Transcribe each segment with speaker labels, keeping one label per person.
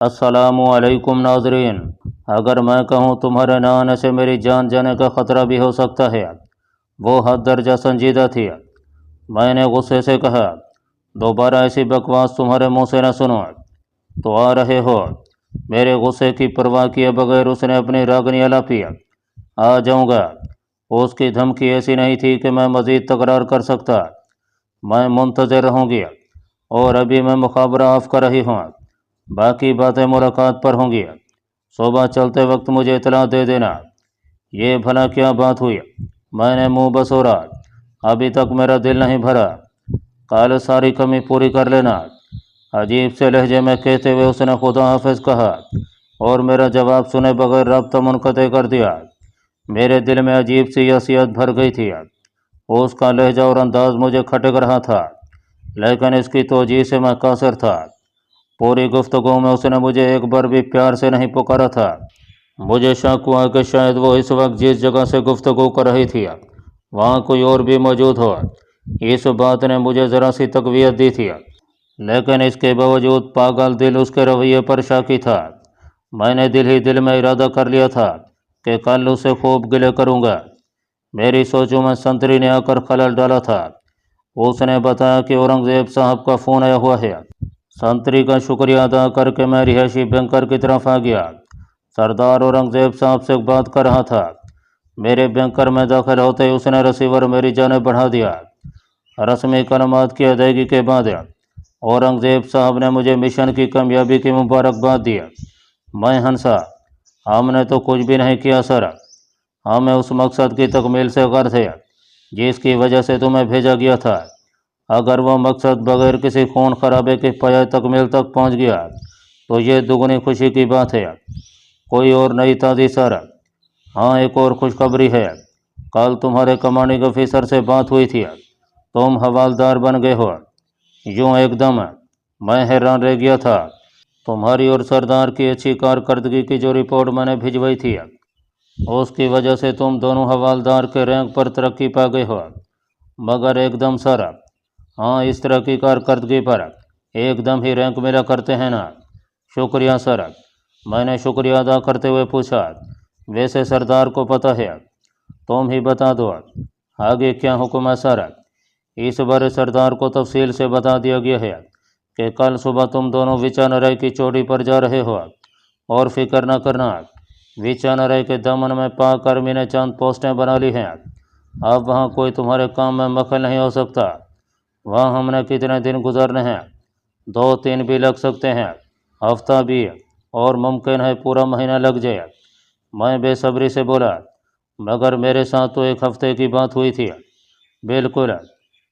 Speaker 1: السلام علیکم ناظرین، اگر میں کہوں تمہارے نہ آنے سے میری جان جانے کا خطرہ بھی ہو سکتا ہے، وہ حد درجہ سنجیدہ تھی۔ میں نے غصے سے کہا، دوبارہ ایسی بکواس تمہارے منہ سے نہ سنو۔ تو آ رہے ہو؟ میرے غصے کی پرواہ کیے بغیر اس نے اپنی راگنی الاپی۔ آ جاؤں گا۔ اس کی دھمکی ایسی نہیں تھی کہ میں مزید تکرار کر سکتا۔ میں منتظر رہوں گی، اور ابھی میں مخابرہ آف کر رہی ہوں، باقی باتیں ملاقات پر ہوں گی۔ صبح چلتے وقت مجھے اطلاع دے دینا۔ یہ بھلا کیا بات ہوئی؟ میں نے منہ بسورا، ابھی تک میرا دل نہیں بھرا۔ کل ساری کمی پوری کر لینا، عجیب سے لہجے میں کہتے ہوئے اس نے خدا حافظ کہا، اور میرا جواب سنے بغیر رابطہ منقطع کر دیا۔ میرے دل میں عجیب سی حیثیت بھر گئی تھی۔ اس کا لہجہ اور انداز مجھے کھٹک رہا تھا، لیکن اس کی توجیہ سے میں قاصر تھا۔ پوری گفتگو میں اس نے مجھے ایک بار بھی پیار سے نہیں پکارا تھا۔ مجھے شک ہوا کہ شاید وہ اس وقت جس جگہ سے گفتگو کر رہی تھی وہاں کوئی اور بھی موجود ہو۔ اس بات نے مجھے ذرا سی تقویت دی تھی، لیکن اس کے باوجود پاگل دل اس کے رویے پر شاکی تھا۔ میں نے دل ہی دل میں ارادہ کر لیا تھا کہ کل اسے خوب گلے کروں گا۔ میری سوچوں میں سنتری نے آ کر خلل ڈالا تھا۔ اس نے بتایا کہ اورنگزیب صاحب کا فون آیا ہوا ہے۔ سنتری کا شکریہ ادا کر کے میں رہائشی بینکر کی طرف آ گیا۔ سردار اورنگزیب صاحب سے بات کر رہا تھا۔ میرے بینکر میں داخل ہوتے ہی اس نے رسیور میری جانب بڑھا دیا۔ رسمی کلمات کی ادائیگی کے بعد اورنگزیب صاحب نے مجھے مشن کی کامیابی کی مبارکباد دی۔ میں ہنسا، ہم نے تو کچھ بھی نہیں کیا سر، ہمیں اس مقصد کی تکمیل سے غرض ہے جس کی وجہ سے تمہیں بھیجا گیا تھا۔ اگر وہ مقصد بغیر کسی خون خرابے کے پایۂ تکمیل تک پہنچ گیا تو یہ دگنی خوشی کی بات ہے۔ کوئی اور نئی تازی سر؟ ہاں، ایک اور خوشخبری ہے۔ کل تمہارے کمانڈنگ آفیسر سے بات ہوئی تھی، تم حوالدار بن گئے ہو۔ یوں ایک دم میں حیران رہ گیا تھا۔ تمہاری اور سردار کی اچھی کارکردگی کی جو رپورٹ میں نے بھجوائی تھی، اس کی وجہ سے تم دونوں حوالدار کے رینک پر ترقی پا گئے ہو۔ مگر ایک دم سر؟ ہاں، اس طرح کی کارکردگی پر ایک دم ہی رینک ملا کرتے ہیں نا؟ شکریہ سر، میں نے شکریہ ادا کرتے ہوئے پوچھا، ویسے سردار کو پتہ ہے؟ تم ہی بتا دو، آگے کیا حکم ہے سر؟ اس بار سردار کو تفصیل سے بتا دیا گیا ہے کہ کل صبح تم دونوں وچانرائے کی چوٹی پر جا رہے ہو، اور فکر نہ کرنا، وچانرائے کے دمن میں پاک آرمی نے چند پوسٹیں بنا لی ہیں۔ اب وہاں کوئی تمہارے کام میں دخل نہیں ہو سکتا۔ وہاں ہم نے کتنے دن گزارنے ہیں؟ 2-3 بھی لگ سکتے ہیں، ہفتہ بھی، اور ممکن ہے پورا مہینہ لگ جائے۔ میں بے صبری سے بولا، مگر میرے ساتھ تو 1 ہفتے کی بات ہوئی تھی۔ بالکل،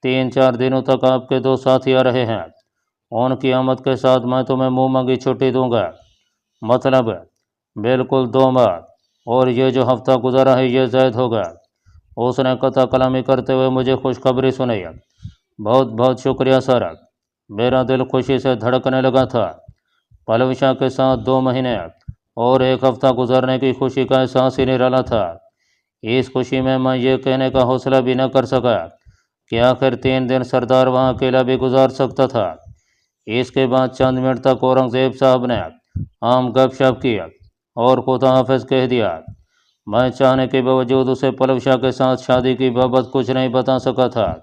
Speaker 1: 3-4 دنوں تک آپ کے 2 ساتھی آ رہے ہیں۔ ان کی آمد کے ساتھ میں تمہیں منہ مانگی چھٹی دوں گا۔ مطلب؟ بالکل 2 ماہ، اور یہ جو ہفتہ گزارا ہے یہ زائد ہوگا۔ اس نے قطع کلامی کرتے ہوئے مجھے خوشخبری سنائی۔ بہت بہت شکریہ سر، میرا دل خوشی سے دھڑکنے لگا تھا۔ پلوشا کے ساتھ 2 مہینے اور 1 ہفتہ گزارنے کی خوشی کا احساس ہی نرالا تھا۔ اس خوشی میں یہ کہنے کا حوصلہ بھی نہ کر سکا کہ آخر 3 دن سردار وہاں اکیلا بھی گزار سکتا تھا۔ اس کے بعد چند منٹ تک اورنگزیب صاحب نے عام گپ شپ کی اور خدا حافظ کہہ دیا۔ میں چاہنے کے باوجود اسے پلوشا کے ساتھ شادی کی بابت کچھ نہیں بتا سکا تھا۔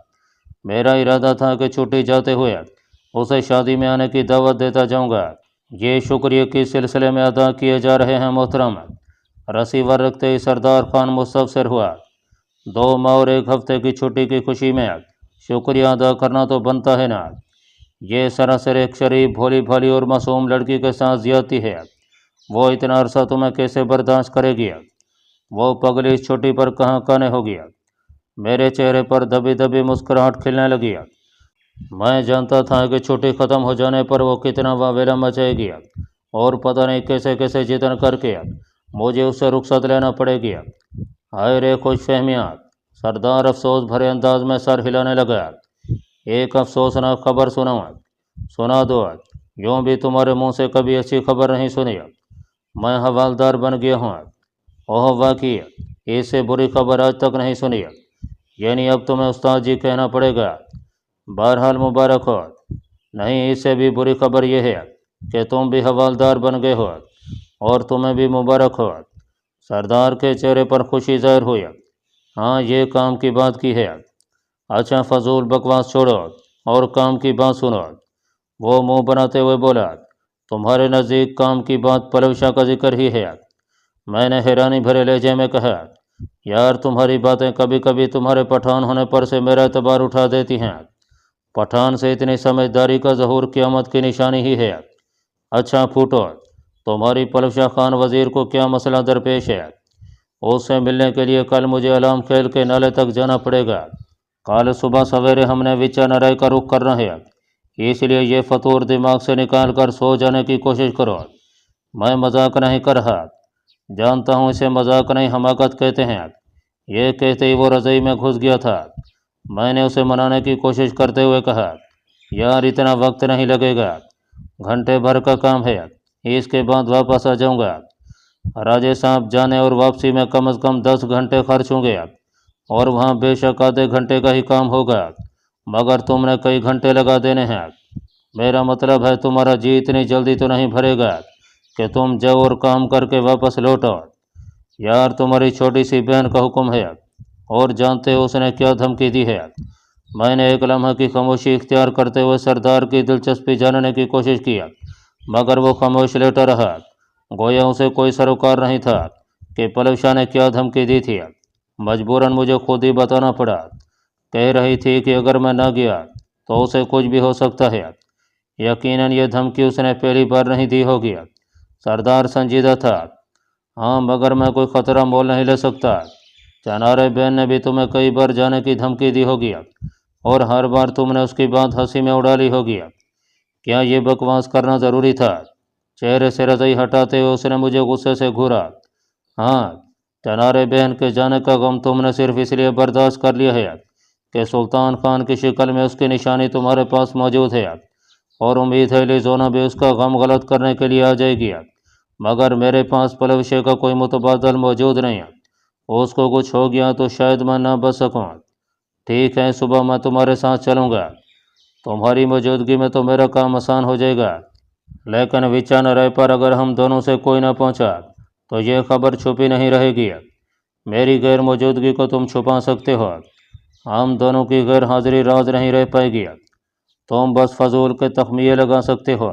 Speaker 1: میرا ارادہ تھا کہ چھٹی جاتے ہوئے اسے شادی میں آنے کی دعوت دیتا جاؤں گا۔ یہ شکریہ کے سلسلے میں ادا کیے جا رہے ہیں محترم۔ رسیور رکھتے ہی سردار خان مستفسر ہوا۔ 2 ماہ اور 1 ہفتے کی چھٹی کی خوشی میں شکریہ ادا کرنا تو بنتا ہے نا؟ یہ سراسر ایک شریف، بھولی بھالی اور معصوم لڑکی کے ساتھ زیادتی ہے۔ وہ اتنا عرصہ تمہیں کیسے برداشت کرے گی؟ وہ پگلی اس چھٹی پر کہاں کانے ہوگی؟ میرے چہرے پر دبی دبی مسکراہٹ کھلنے لگی۔ میں جانتا تھا کہ چھٹی ختم ہو جانے پر وہ کتنا واویلا مچائے گی، اور پتہ نہیں کیسے کیسے جتن کر کے مجھے اس سے رخصت لینا پڑے گی۔ ہائے رے خوش فہمیاں! سردار افسوس بھرے انداز میں سر ہلانے لگا۔ ایک افسوسناک خبر سناؤں؟ سنا دو، یوں بھی تمہارے منہ سے کبھی اچھی خبر نہیں سنی۔ میں حوالدار بن گیا ہوں۔ اوہ واقعی، اس سے بری خبر آج تک نہیں سنی۔ یعنی اب تمہیں استاد جی کہنا پڑے گا۔ بہرحال مبارک ہو۔ نہیں، اس سے بھی بری خبر یہ ہے کہ تم بھی حوالدار بن گئے ہو اور تمہیں بھی مبارک ہو۔ سردار کے چہرے پر خوشی ظاہر ہوئی۔ ہاں، یہ کام کی بات کی ہے۔ اچھا، فضول بکواس چھوڑو اور کام کی بات سنو۔ وہ منہ بناتے ہوئے بولا، تمہارے نزدیک کام کی بات پلو شاہ کا ذکر ہی ہے؟ میں نے حیرانی بھرے لہجے میں کہا، یار تمہاری باتیں کبھی کبھی تمہارے پٹھان ہونے پر سے میرا اعتبار اٹھا دیتی ہیں۔ پٹھان سے اتنی سمجھداری کا ظہور قیامت کی نشانی ہی ہے۔ اچھا پھوٹو، تمہاری پلو شاہ خان وزیر کو کیا مسئلہ درپیش ہے؟ اس سے ملنے کے لیے کل مجھے علام کھیل کے نالے تک جانا پڑے گا۔ کل صبح سویرے ہم نے وچا نرائی کا رخ کرنا ہے، اس لیے یہ فطور دماغ سے نکال کر سو جانے کی کوشش کرو۔ میں مذاق نہیں کر رہا، جانتا ہوں اسے مذاق نہیں حماقت کہتے ہیں۔ یہ کہتے ہی وہ رضائی میں گھس گیا تھا۔ میں نے اسے منانے کی کوشش کرتے ہوئے کہا، یار اتنا وقت نہیں لگے گا، گھنٹے بھر کا کام ہے، اس کے بعد واپس آ جاؤں گا۔ راجے صاحب جانے اور واپسی میں کم از کم 10 گھنٹے خرچ ہوں گے، اور وہاں بے شک آدھے گھنٹے کا ہی کام ہوگا، مگر تم نے کئی گھنٹے لگا دینے ہیں۔ میرا مطلب ہے تمہارا جی اتنی جلدی تو نہیں بھرے گا کہ تم جاؤ اور کام کر کے واپس لوٹو۔ یار تمہاری چھوٹی سی بہن کا حکم ہے، اور جانتے ہو اس نے کیا دھمکی دی ہے؟ میں نے ایک لمحہ کی خاموشی اختیار کرتے ہوئے سردار کی دلچسپی جاننے کی کوشش کی، مگر وہ خاموش لیٹا رہا، گویا اسے کوئی سروکار نہیں تھا کہ پلو شاہ نے کیا دھمکی دی تھی۔ مجبوراً مجھے خود ہی بتانا پڑا۔ کہہ رہی تھی کہ اگر میں نہ گیا تو اسے کچھ بھی ہو سکتا ہے۔ یقیناً یہ دھمکی اس نے پہلی بار نہیں دی ہوگی۔ سردار سنجیدہ تھا۔ ہاں، مگر میں کوئی خطرہ مول نہیں لے سکتا۔ چنارے بین نے بھی تمہیں کئی بار جانے کی دھمکی دی ہوگی، اور ہر بار تم نے اس کی بات ہنسی میں اڑا لی ہوگی۔ کیا یہ بکواس کرنا ضروری تھا؟ چہرے سے رضائی ہٹاتے ہوئے اس نے مجھے غصے سے گھورا۔ ہاں، چنارے بہن کے جانے کا غم تم نے صرف اس لیے برداشت کر لیا ہے کہ سلطان خان کی شکل میں اس کی نشانی تمہارے پاس موجود ہے، اور امید ہے لیزونا بھی اس کا غم غلط کرنے کے لیے آ جائے گی، مگر میرے پاس پلوشے کا کوئی متبادل موجود نہیں ہے۔ اس کو کچھ ہو گیا تو شاید میں نہ بچ سکوں۔ ٹھیک ہے، صبح میں تمہارے ساتھ چلوں گا، تمہاری موجودگی میں تو میرا کام آسان ہو جائے گا، لیکن وچا نرائی پر اگر ہم دونوں سے کوئی نہ پہنچا تو یہ خبر چھپی نہیں رہے گی۔ میری غیر موجودگی کو تم چھپا سکتے ہو، ہم دونوں کی غیر حاضری راز نہیں رہ پائے گی، تم بس فضول کے تخمیے لگا سکتے ہو۔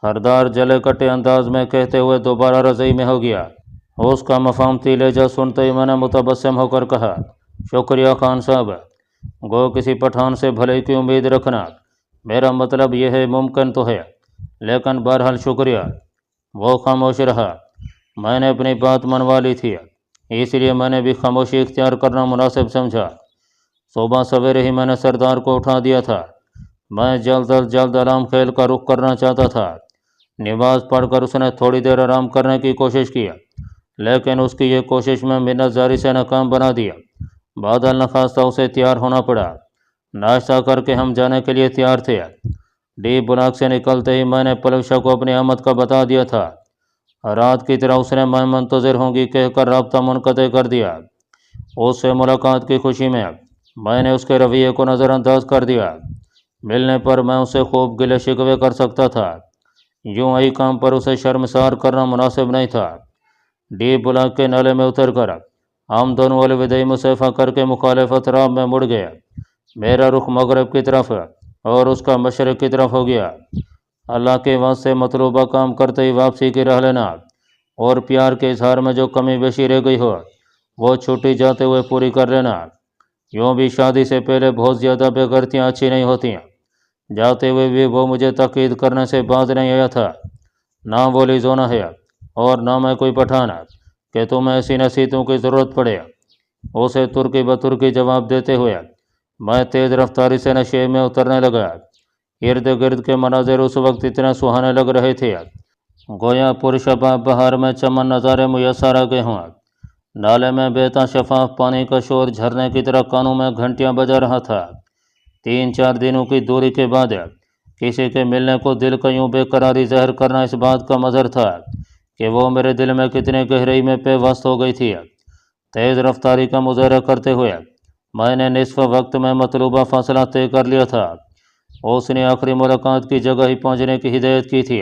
Speaker 1: سردار جلے کٹے انداز میں کہتے ہوئے دوبارہ رضائی میں ہو گیا۔ اس کا مفاہمتی لہجہ سنتے ہی میں نے متبسم ہو کر کہا، شکریہ خان صاحب، گو کسی پٹھان سے بھلائی کی امید رکھنا، میرا مطلب یہ ہے ممکن تو ہے، لیکن بہرحال شکریہ۔ وہ خاموش رہا۔ میں نے اپنی بات منوا لی تھی، اس لیے میں نے بھی خاموشی اختیار کرنا مناسب سمجھا۔ صبح سویرے ہی میں نے سردار کو اٹھا دیا تھا۔ میں جلد از جلد علام کھیل کا رخ کرنا چاہتا تھا۔ نماز پڑھ کر اس نے تھوڑی دیر آرام کرنے کی کوشش کی، لیکن اس کی یہ کوشش میں منت زاری سے ناکام بنا دیا۔ بعد النخواستہ اسے تیار ہونا پڑا۔ ناشتہ کر کے ہم جانے کے لیے تیار تھے۔ ڈی بلاک سے نکلتے ہی میں نے پلو شاہ کو اپنی آمد کا بتا دیا تھا۔ رات کی طرح اس نے میں منتظر ہوں گی کہہ کر رابطہ منقطع کر دیا۔ اس سے ملاقات کی خوشی میں نے اس کے رویے کو نظر انداز کر دیا۔ ملنے پر میں اسے خوب گلے شکوے کر سکتا تھا، یوں ہی کام پر اسے شرمسار کرنا مناسب نہیں تھا۔ ڈی بلاک کے نالے میں اتر کر ہم دونوں الوداعی مصافحہ کر کے مخالفت راہ میں مڑ گئے۔ میرا رخ مغرب کی طرف اور اس کا مشرق کی طرف ہو گیا۔ اللہ کے واسطے مطلوبہ کام کرتے ہی واپسی کی راہ لینا، اور پیار کے اظہار میں جو کمی بیشی رہ گئی ہو وہ چھٹی جاتے ہوئے پوری کر لینا۔ یوں بھی شادی سے پہلے بہت زیادہ بے غیرتیاں اچھی نہیں ہوتی ہیں۔ جاتے ہوئے بھی وہ مجھے تاکید کرنے سے باز نہیں آیا تھا، نہ وہ لیزونا ہے اور نہ میں کوئی پٹھان کہ تمہیں ایسی نصیحتوں کی ضرورت پڑے۔ اسے ترکی بترکی جواب دیتے ہوئے میں تیز رفتاری سے نشے میں اترنے لگا۔ ارد گرد کے مناظر اس وقت اتنے سہانے لگ رہے تھے گویا پرشباب بہار میں چمن نظارے میسر آ گئے ہوں۔ نالے میں بہتا شفاف پانی کا شور جھرنے کی طرح کانوں میں گھنٹیاں بجا رہا تھا۔ 3-4 دنوں کی دوری کے بعد کسی کے ملنے کو دل کا یوں بے قراری ظاہر کرنا اس بات کا مظہر تھا کہ وہ میرے دل میں کتنے گہرائی میں پیوست ہو گئی تھی۔ تیز رفتاری کا مظاہرہ کرتے ہوئے میں نے نصف وقت میں مطلوبہ فاصلہ طے کر لیا تھا۔ اس نے آخری ملاقات کی جگہ ہی پہنچنے کی ہدایت کی تھی۔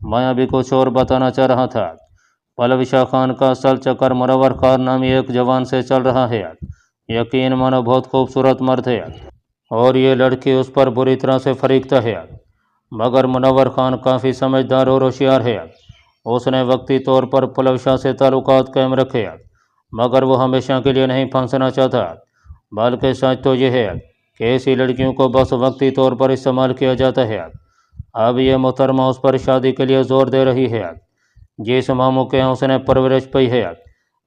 Speaker 1: میں ابھی کچھ اور بتانا چاہ رہا تھا۔ پلوشا خان کا اصل چکر منور خان نامی ایک جوان سے چل رہا ہے۔ یقین مانو بہت خوبصورت مرد ہے اور یہ لڑکی اس پر بری طرح سے فریقتہ ہے، مگر منور خان کافی سمجھدار اور ہوشیار ہے۔ اس نے وقتی طور پر پلوشا سے تعلقات قائم رکھے، مگر وہ ہمیشہ کے لیے نہیں پھنسنا چاہتا، بلکہ سچ تو یہ ہے کہ ایسی لڑکیوں کو بس وقتی طور پر استعمال کیا جاتا ہے۔ اب یہ محترمہ اس پر شادی کے لیے زور دے رہی ہے۔ جس ماموں کے یہاں اس نے پرورش پائی ہے،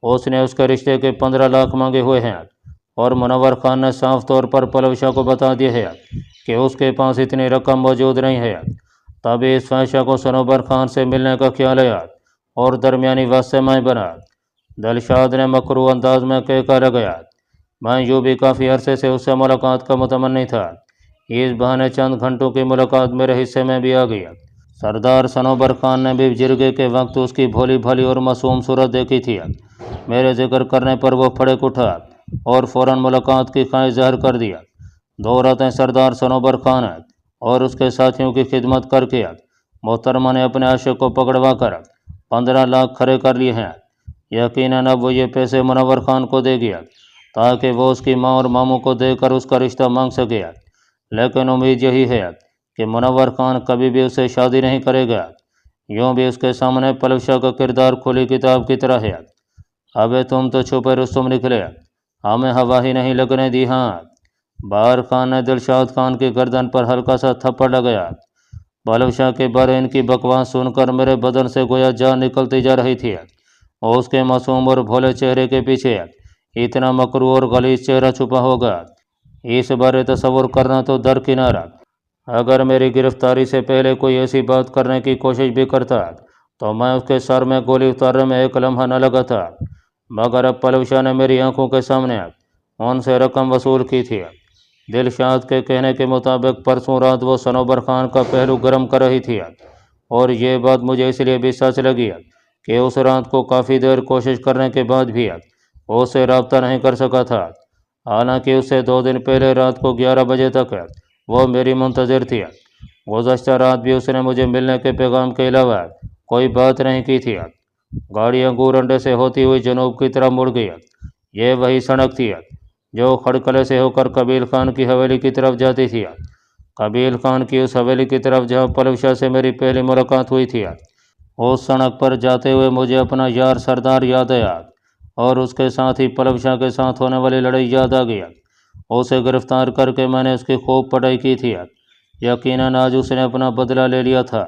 Speaker 1: اس نے اس کے رشتے کے 15 لاکھ مانگے ہوئے ہیں، اور منور خان نے صاف طور پر پلوشا کو بتا دیا ہے کہ اس کے پاس اتنی رقم موجود نہیں ہے۔ تبھی اس فحشہ کو صنوبر خان سے ملنے کا خیال آیا اور درمیانی واسطے میں بنا۔ دلشاد نے مکروہ انداز میں کہہ لگایا، میں یوں بھی کافی عرصے سے اس سے ملاقات کا متمنی تھا، اس بہانے چند گھنٹوں کی ملاقات میرے حصے میں بھی آ گئی۔ سردار صنوبر خان نے بھی جرگے کے وقت اس کی بھولی بھالی اور معصوم صورت دیکھی تھی۔ میرے ذکر کرنے پر وہ پھڑک اٹھا اور فوراً ملاقات کی خواہش ظاہر کر دیا۔ 2 راتیں سردار صنوبر خان اور اس کے ساتھیوں کی خدمت کر کے محترمہ نے اپنے عاشق کو پکڑوا کر 15 لاکھ کھڑے کر لیے ہیں۔ یقیناً اب وہ یہ پیسے منور خان کو دے گیا تاکہ وہ اس کی ماں اور ماموں کو دے کر اس کا رشتہ مانگ سکے، لیکن امید یہی ہے کہ منور خان کبھی بھی اس سے شادی نہیں کرے گا۔ یوں بھی اس کے سامنے پلوشا کا کردار کھلی کتاب کی طرح ہے۔ ابے تم تو چھپے رستم نکلے، ہمیں ہوا ہی نہیں لگنے دی۔ ہاں، بہار خان نے دلشاد خان کی گردن پر ہلکا سا تھپڑ لگایا۔ پلوشا کے بارے ان کی بکواس سن کر میرے بدن سے گویا جان نکلتی جا رہی تھی، اور اس کے معصوم اور بھولے چہرے کے پیچھے اتنا مکروہ اور غلیظ چہرہ چھپا ہوگا، اس بارے تصور کرنا تو درکنارہ۔ اگر میری گرفتاری سے پہلے کوئی ایسی بات کرنے کی کوشش بھی کرتا تو میں اس کے سر میں گولی اتارنے میں ایک لمحہ نہ لگا تھا، مگر اب پلوشا نے میری آنکھوں کے سامنے ان سے رقم وصول کی تھی۔ دلشاد کے کہنے کے مطابق پرسوں رات وہ صنوبر خان کا پہلو گرم کر رہی تھی، اور یہ بات مجھے اس لیے بھی سچ لگی کہ اس رات کو کافی دیر کوشش کرنے کے بعد بھی وہ اس سے رابطہ نہیں کر سکا تھا، حالانکہ اس سے 2 دن پہلے رات کو 11 بجے تک وہ میری منتظر تھی۔ گزشتہ رات بھی اس نے مجھے ملنے کے پیغام کے علاوہ کوئی بات نہیں کی تھی۔ گاڑی انگور انڈے سے ہوتی ہوئی جنوب کی طرف مڑ گئی۔ یہ وہی سڑک تھی جو کھڑکلے سے ہو کر قبیل خان کی حویلی کی طرف جاتی تھی، قبیل خان کی اس حویلی کی طرف جہاں پلوشا سے میری پہلی ملاقات ہوئی تھی۔ اس سڑک پر جاتے ہوئے مجھے اپنا یار سردار یاد آیا، اور اس کے ساتھ ہی پلوشا کے ساتھ ہونے والی لڑائی یاد آ گئی۔ اسے گرفتار کر کے میں نے اس کی خوب پٹائی کی تھی، یقیناً آج اس نے اپنا بدلہ لے لیا تھا۔